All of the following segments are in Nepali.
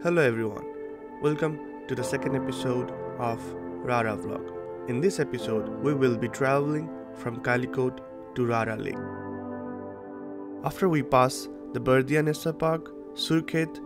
Hello everyone, welcome to the second episode of Rara Vlog. In this episode, we will be traveling from Kalikot to Rara Lake. After we pass the Bardia National Park, Surkhet,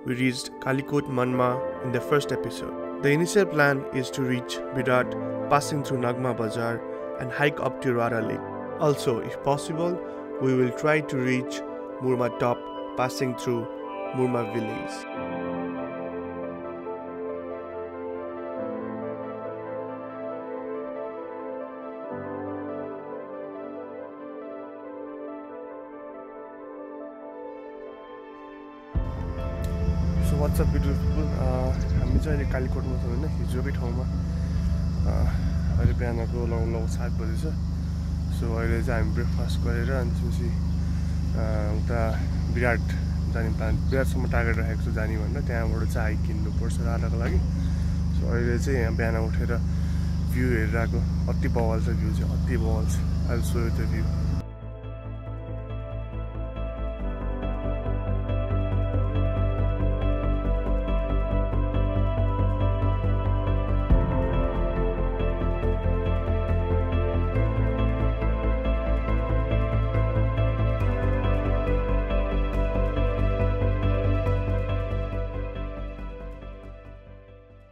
we reached Kalikot Manma in the first episode. The initial plan is to reach Virat passing through Nagma Bazar and hike up to Rara Lake. Also, if possible, we will try to reach Murma Top passing through Murma village. So what's up beautiful people, हामी चाहिँ अहिले कालीकोटमा छौँ हैन, हिजोकै ठाउँमा अहिले बिहानको लगभग 7 बजे छ. सो अहिले चाहिँ हामी ब्रेकफास्ट गरेर अनि त्यसपछि उता विराट जाने प्लान, विराटसम्म टार्गेट राखेको छु जाने भनेर. त्यहाँबाट चाहिँ हाइक किन्नुपर्छ राधाको लागि. सो अहिले चाहिँ यहाँ बिहान उठेर भ्यू हेरिरहेको, अति बवाल छ भ्यू चाहिँ, अति बवाल छ. अहिले सो त्यो view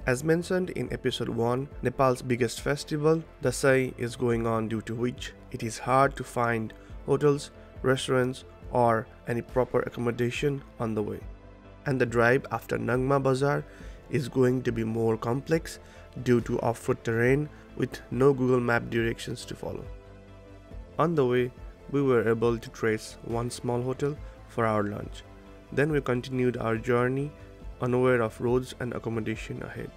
As mentioned in episode 1, Nepal's biggest festival, Dasai, is going on, due to which it is hard to find hotels, restaurants or any proper accommodation on the way. And the drive after Nagma Bazar is going to be more complex due to off-road terrain with no Google Map directions to follow. On the way, we were able to trace one small hotel for our lunch. Then we continued our journey unaware of roads and accommodation ahead.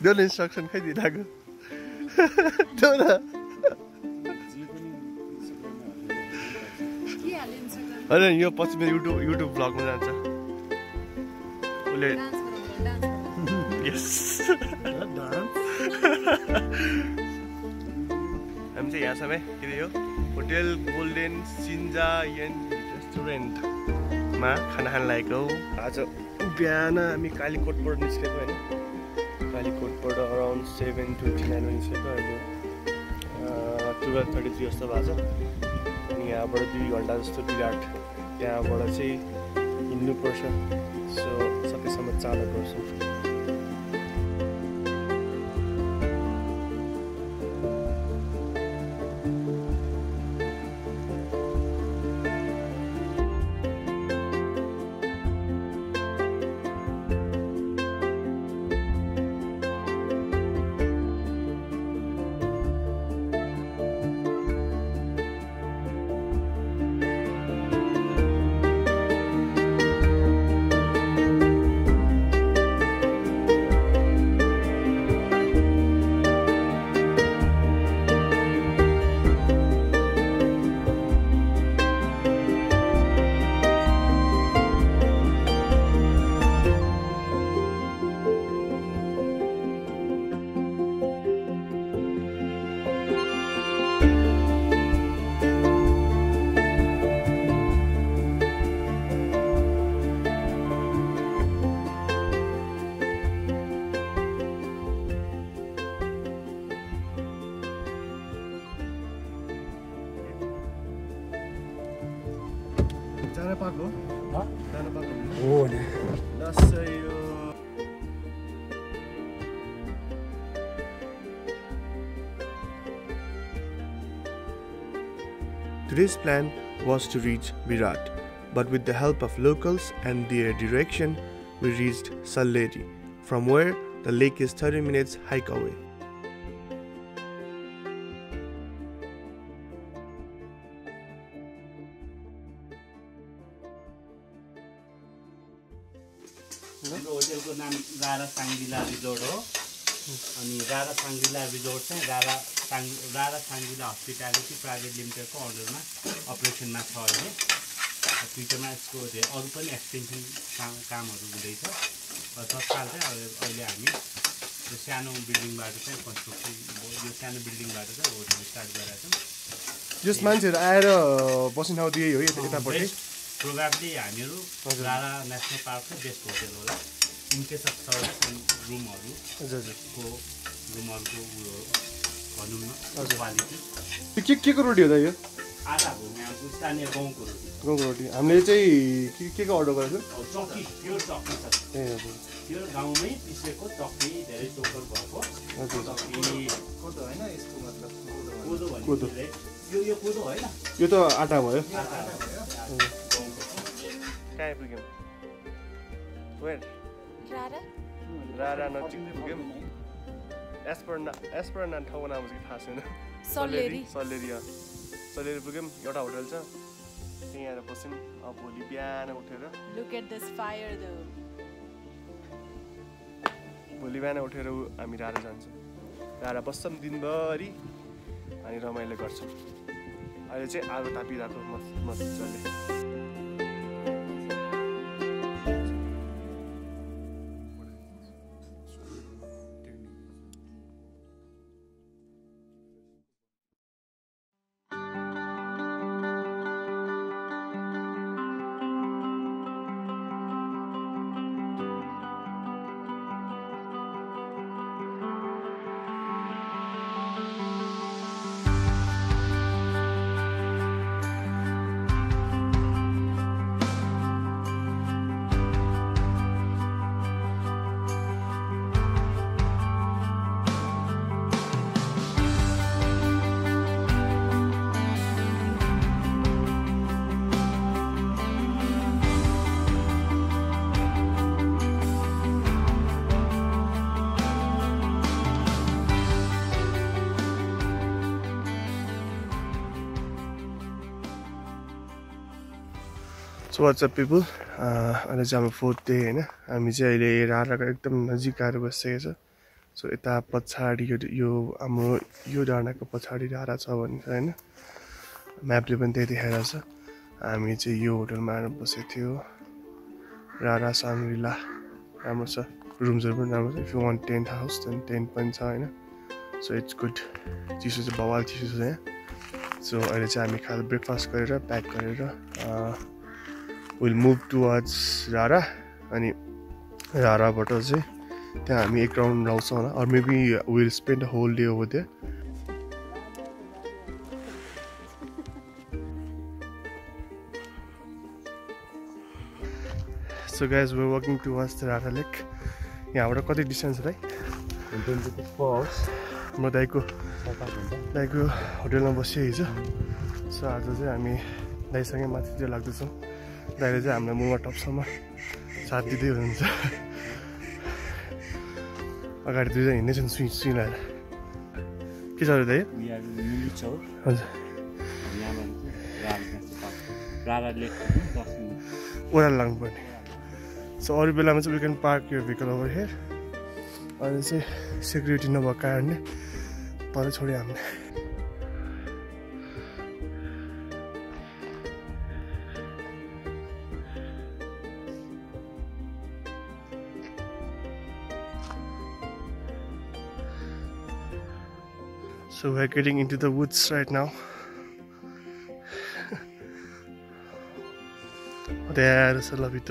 Don't instruction khay दिएको अरे यो पछि मेरो युट्युब ब्लगमा जान्छ. Yes. हामी चाहिँ यहाँ छौँ है, के यो होटेल गोल्डन सिन्जा एन्ड रेस्टुरेन्टमा खाना खान लागेको हो. आज बिहान हामी कालीकोटबाट निस्केको होइन, कालीकोटबाट अराउन्ड 7:29 निस्केको. अहिले 12:33 जस्तो भएको छ. अनि यहाँबाट 2 घन्टा जस्तो विराट, त्यहाँबाट चाहिँ हिँड्नुपर्छ. सो सकेसम्म चालक गर्छौँ. Today's plan was to reach Virat, but with the help of locals and their direction, we reached Salleri, from where the lake is 30 minutes hike away. होटेलको नाम रारा साङ्गिला रिजोर्ट हो. अनि रारा साङ्गिला रिजोर्ट चाहिँ रारा साङ्गिला हस्पिटालिटी प्राइभेट लिमिटेडको अर्डरमा अपरेसनमा छ अहिले. फ्युचरमा यसको अरू पनि एक्सटेन्सन कामहरू हुँदैछ। तत्काल चाहिँ अहिले हामी यो सानो बिल्डिङबाट चाहिँ कन्स्ट्रक्सन यो सानो बिल्डिङबाट चाहिँ होटल स्टार्ट गरेका छौँ। जस मान्छेहरू आएर बस्ने ठाउँ दिए हो यतापट्टि प्रोभाब्ली हामीहरू रारा नेसनल पार्ककै बेस्ट होटल होला। इनकेस अफ सर्भिस रुमहरूको भनौँ न क्वालिटी। के को रोटी हो त यो? आधा हो यहाँ स्थानीय गाउँको रोटी। हामीले चाहिँ के अर्डर गरेको छौँ? चक्की, प्योर चक्की छ। ए हजुर, प्योर गाउँमै पिसेको चक्की, धेरै चोकर भएको चक्की। कोदो होइन यसको मतलब? कोदो भने यो कोदो होइन, यो त आटा भयो। कहाँ आइपुग्यौँ? रारा नजिक पुग्यौँ। एस्परना ठाउँको नाम चाहिँ थाहा छैन। सल्लेरी पुग्यौँ। एउटा होटल छ त्यहीँ आएर बस्यौँ। अब भोलि बिहान उठेर हामी रारा जान्छौँ। रारा बस्छौँ दिनभरि अनि रमाइलो गर्छौँ। अहिले चाहिँ आगो तापिरहेको मजाले। So what's up people? अहिले चाहिँ हाम्रो 4th डे होइन। हामी चाहिँ अहिले राराको एकदम नजिक आएर बसिसकेको छ। सो यता पछाडि यो हाम्रो यो डाँडाको पछाडि रारा छ भन्छ होइन। म्यापले पनि त्यही देखाइरहेको छ। हामी चाहिँ यो होटलमा आएर बसेको थियो। रारा साङ्ग्रिला राम्रो छ, रुम्सहरू पनि राम्रो छ। If you want tent house then tent पनि छ होइन। So it's good. चिसो चाहिँ बवाल चिसो छ यहाँ। सो अहिले चाहिँ हामी खाएर ब्रेकफास्ट गरेर प्याक गरेर विल मुभ टुवर्ड्स रारा। अनि राराबाट चाहिँ त्यहाँ हामी एक राउन्ड लाउँछौँ होला, or maybe will spend a whole day over there. So guys we are walking towards the Rara lake. यहाँबाट कति डिस्टेन्स है? 24 hours। म दाइको होटेलमा बसियो हिजो। सो आज चाहिँ हामी दाइसँगै माथितिर लाग्दैछौँ। दाइले चाहिँ हामीलाई मुवा टपसम्म साथ दिँदै हुनुहुन्छ। अगाडि दुईजना हिँड्दैछन् सुइलाएर। के छ अरे दाइ? हजुर ओह्रालो लाग्नुपर्ने। सो अरू बेलामा चाहिँ वी क्यान पार्क यो भेहिकल ओभर हियर। अहिले चाहिँ सेक्युरिटी नभएको कारणले तलै छोड्यो हामीले। So we're getting into the woods right now. There is a lot of it.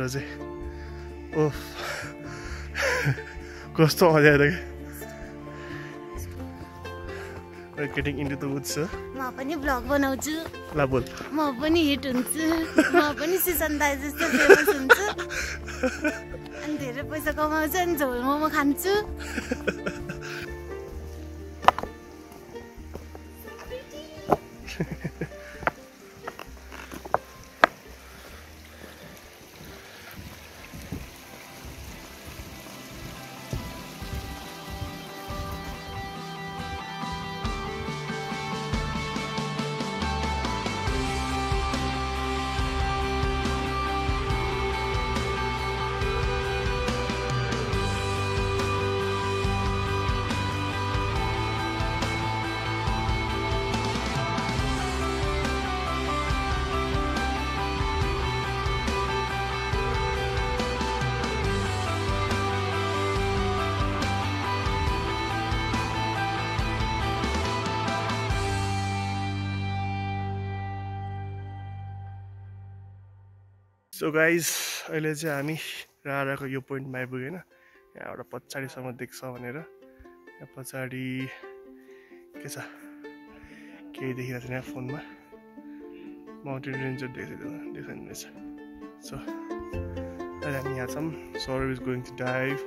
Oh, कस्तो मजा आयो। We're getting into the woods. म पनि भ्लग बनाउँछु। ला बोल। म पनि हिट हुन्छु। म पनि सुसन दाइ जस्तो फेमस हुन्छु। अनि धेरै पैसा कमाउँछु अनि झोल मोमो खान्छु। सो गाइज अहिले चाहिँ हामी राराको यो पोइन्टमा आइपुग्यो होइन यहाँबाट पछाडिसम्म देख्छ भनेर यहाँ पछाडि के छ केही देखिरहेको छैन फोनमा माउन्टेन रेन्जर देखाइरहेछ सो अहिले हामी यहाँ छौँ Saurabh is going to dive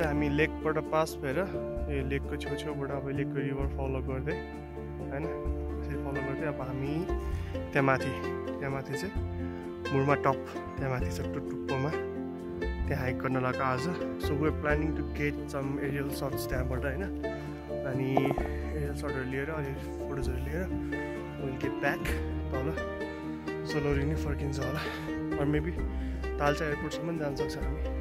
हामी लेकबाट पास भएर यो लेकको छेउछेउबाट अब लेकको रिभर फलो गर्दै होइन त्यसरी फलो गर्दै अब हामी त्यहाँ माथि चाहिँ मुरमा टप त्यहाँ माथि छ टुप्पोमा त्यहाँ हाइक गर्न लगाएको आज so we planning to get some aerial shots त्यहाँबाट होइन अनि एरियल सर्टहरू लिएर अनि फोटोजहरू लिएर विल गेट ब्याक तल सोलौरी नै फर्किन्छ होला अरू मेबी तालचा एयरपोर्टसम्म जान सक्छ हामी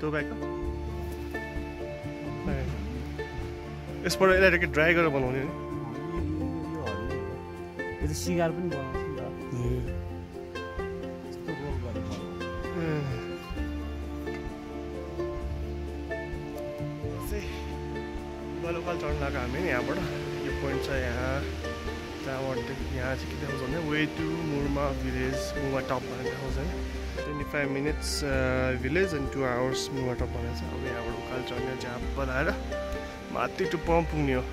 तो ब्याग यसबाट यसलाई के ड्राई गरेर बनाउने नि यो त सिगार पनि बनाउँछ नि त लोकल चढ्न लाग्यो हामी नि यहाँबाट यो पोइन्ट छ यहाँ त्यहाँबाट यहाँ चाहिँ के देखाउँछ भने way to Murma village Murma top भनेर देखाउँछ होइन 25 minutes village and 2 hours मुवा टप भनेको छ अब यहाँबाट उकाल चढ्ने झ्याप बनाएर माथि टुप्पोमा पुग्ने हो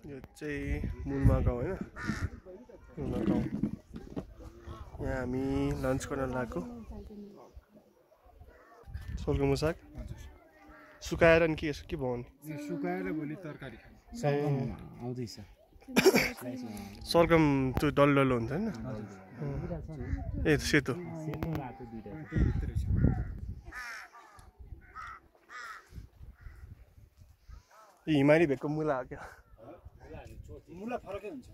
यो चाहिँ मुलमा गाउँ होइन मुलमा गाउँ यहाँ हामी लन्च गर्न लागेको सल्गमको साग सुकाएर नि के भयो नि सुकाएर भोलि तरकारी आउँदैछ सल्गम त्यो डल्लो डल्लो हुन्छ होइन ए सेतो हिमाली भेगको मुला हो क्या मुला फरकै हुन्छ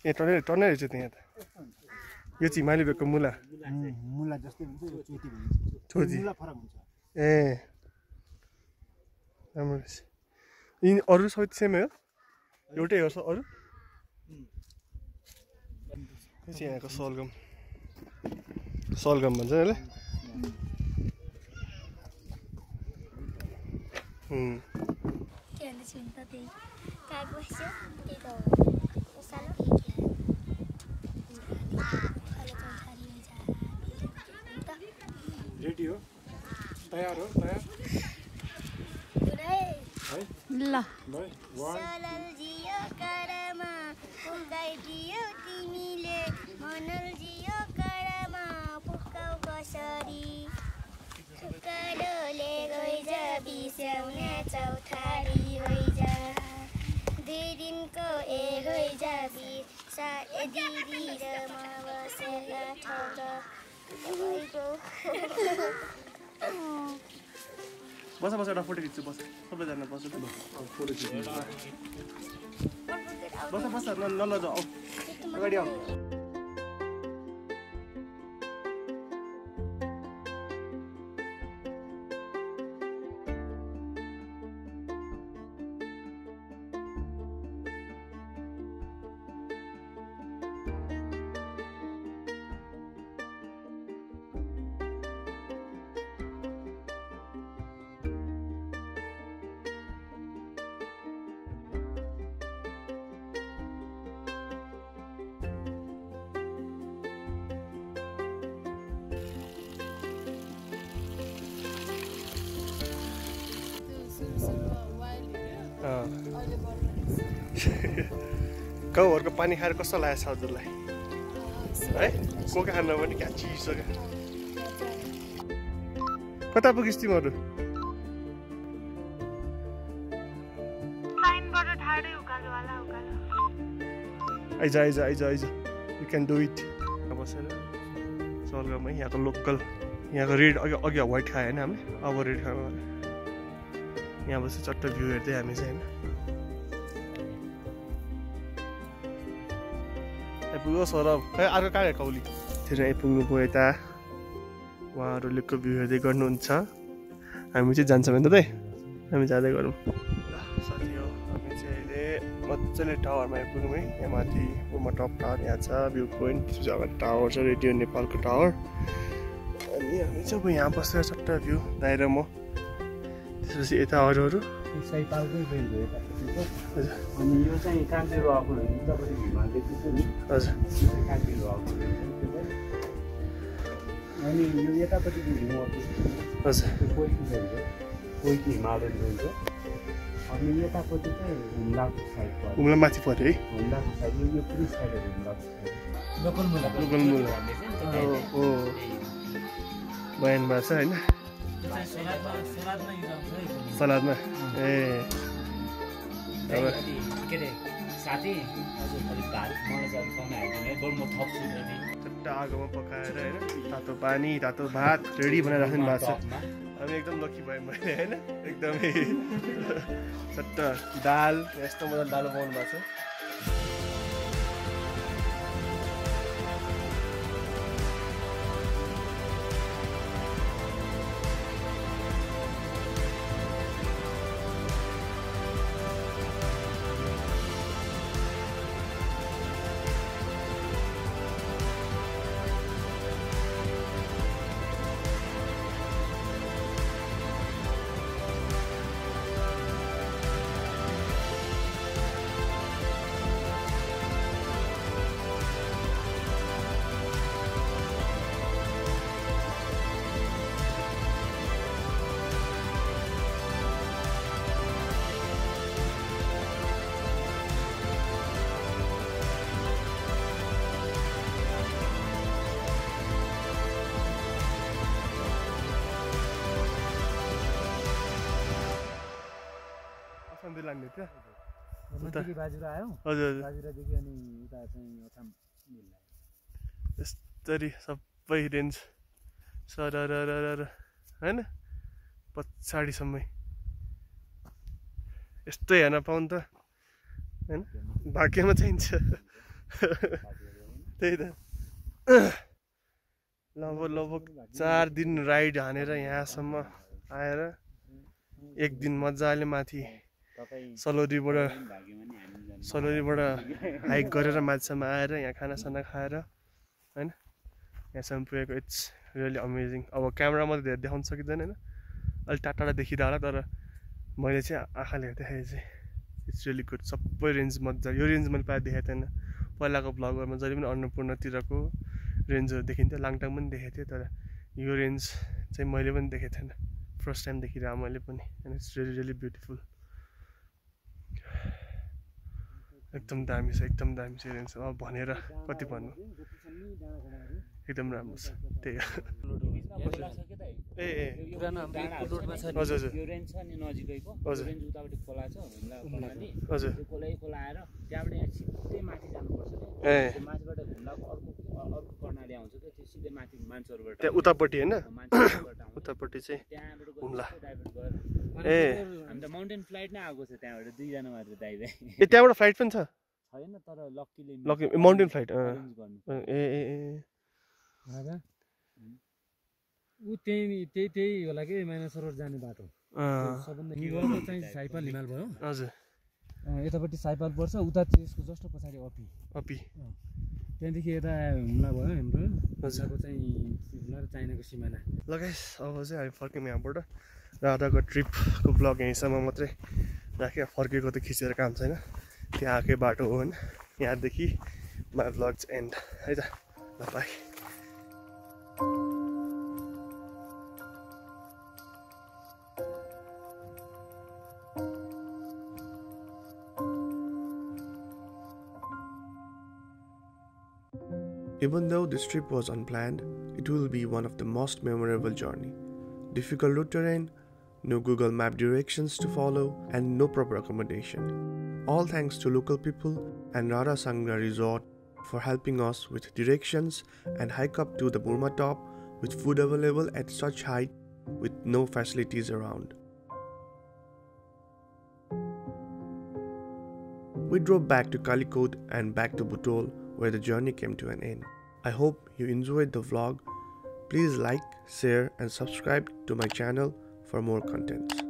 ए टर्नै रहेछ त्यहाँ त यो चाहिँ हिमाली भेगको मुला मुला जस्तै हुन्छ चोती मुला फरक हुन्छ ए राम्रो रहेछ यिनी अरू सबै सेमै हो एउटै हो अरू यो चाहिँ यहाँको सलगम भन्छ यसलाई रेडी हो तयार हो तयार ल बस बस एउटा फोटो खिच्छु बस सबैजना बस फोटो खिच्नु बस बस नलजाऊ आऊ अगाडि आऊ गाउँघरको पानी खाएर कस्तो लागेको छ हजुरलाई है कोका खानु पनि क्या चिसो क्या कता पुगिस् तिमीहरू आइज आइज आइज आइज यु क्यान डु इट बसेर स्वर्गमै यहाँको लोकल यहाँको रेड अघि व्हाइट खायो होइन हामीले अब रेड खानु यहाँ बसेर चट्ट भ्यू हेर्दै हामी चाहिँ होइन आइपुग्यो सौरभ खै अर्को कहाँ गयो कौलीतिर आइपुग्नु भयो यता उहाँहरूले भ्यू हेर्दै गर्नुहुन्छ हामी चाहिँ जान्छौँ होइन त हामी जाँदै गरौँ साथी हो हामी चाहिँ अहिले मजाले टावरमा आइपुग्यौँ है यहाँ माथि उमा टप टावर यहाँ छ भ्यू पोइन्ट त्यसपछि अगाडि टावर छ रेडियो नेपालको टावर अनि हामी चाहिँ अब यहाँ बसेर चट्ट भ्यू दाइ र म त्यसपछि यता अरूहरू सैपालकै बेल भयो अनि यो चाहिँ कान्छे रोआको उतापट्टि हिमाल देख्छु नि हजुर कान्छे रोआको अनि यो यतापट्टि हजुर कोही हिमालयन हुन्छ अनि यतापट्टि चाहिँ हुम्लाको साइड पर्छ हुम्ला माथि पऱ्यो है हुम्लाको साइड यो पुरै साइड हुम्लाको साइड लोकल मुला हो बयान भएको छ होइन सलादमा ए आगोमा पकाएर होइन तातो पानी तातो भात रेडी बनाएर राख्नु भएको छ हामी एकदम लकी भयौँ मैले होइन एकदमै चट्ट दाल यस्तो मजाले दाल बनाउनु भएको छ लाग्ने थियो बाजुरा आयो हजुर बाजुरादेखि अनि उता चाहिँ अछाम यस्तरी सबै रेन्ज सरर होइन पछाडिसम्मै यस्तै हेर्न पाउनु त होइन भाग्यमा चाहिन्छ त्यही त लगभग 4 दिन राइड हानेर यहाँसम्म आएर एक दिन मजाले माथि सलोरीबाट हाइक गरेर माथिसम्म आएर यहाँ खानासाना खाएर होइन यहाँसम्म पुगेको इट्स रियली अमेजिङ अब क्यामेरामा त धेरै देखाउन सकिँदैन होइन अलिक टाढा देखिरह होला तर मैले चाहिँ आँखाले हेर्दाखेरि चाहिँ इट्स रियली गुड सबै रेन्ज मजा यो रेन्ज मैले प्रायः देखेको थिएन पहिलाको भ्लगहरूमा जहिले पनि अन्नपूर्णतिरको रेन्जहरू देखिन्थ्यो लाङटाङ पनि देखेको थिएँ तर यो रेन्ज चाहिँ मैले पनि देखेको थिएन फर्स्ट टाइम देखिरहेँ मैले पनि and it's really really beautiful एकदम दामी छ रेन्ज अब भनेर कति भन्नु एकदम राम्रो छ त्यही हो ए हजुर हजुर यो रेन्ज छ नि नजिकैको हजुर रेन्ज उतापट्टि खोला छ हुम्ला कर्णाली हजुर त्यो खोला आएर त्यहाँबाट यहाँ सिधै माथि जानुपर्छ ए माथिबाट हुम्लाको अर्को कर्णाली आउँछ त्यो सिधै माथि मान्छेहरूबाट त्यहाँ उतापट्टि होइन उतापट्टि चाहिँ त्यहाँबाट हुम्ला डाइभर्ट गरेर ए हामी त माउन्टेन फ्लाइट नै आएको छ त्यहाँबाट 2 जना मात्र दाइले ए त्यहाँबाट फ्लाइट पनि छ छैन तर लक्कीले माउन्टेन फ्लाइट अरेन्ज गर्नु ए ऊ त्यही होला कि माइना सरोवर जाने बाटो सबभन्दा हिमाल चाहिँ साइपाल हिमाल भयो हजुर यतापट्टि साइपाल पर्छ उता त्यसको जस्तो पछाडि अपी त्यहाँदेखि यता हुम्ला भयो हाम्रो हुम्लाको चाहिँ हुम्ला र चाइनाको सिमाना ल गाइस अब चाहिँ हामी फर्क्यौँ यहाँबाट र आजको ट्रिपको ब्लग यहीँसम्म मात्रै राखेँ फर्केको त खिचेर काम छैन त्यहाँ आएकै बाटो हो होइन यहाँदेखि माई ब्लग एन्ड है त ल by Even though this trip was unplanned, it will be one of the most memorable journey. Difficult route terrain, no Google Map directions to follow, and no proper accommodation. All thanks to local people and Rara Sangha Resort for helping us with directions and hike up to the Burma top with food available at such height with no facilities around. We drove back to Kalikot and back to Butol, where the journey came to an end. I hope you enjoyed the vlog. Please like, share and subscribe to my channel for more content.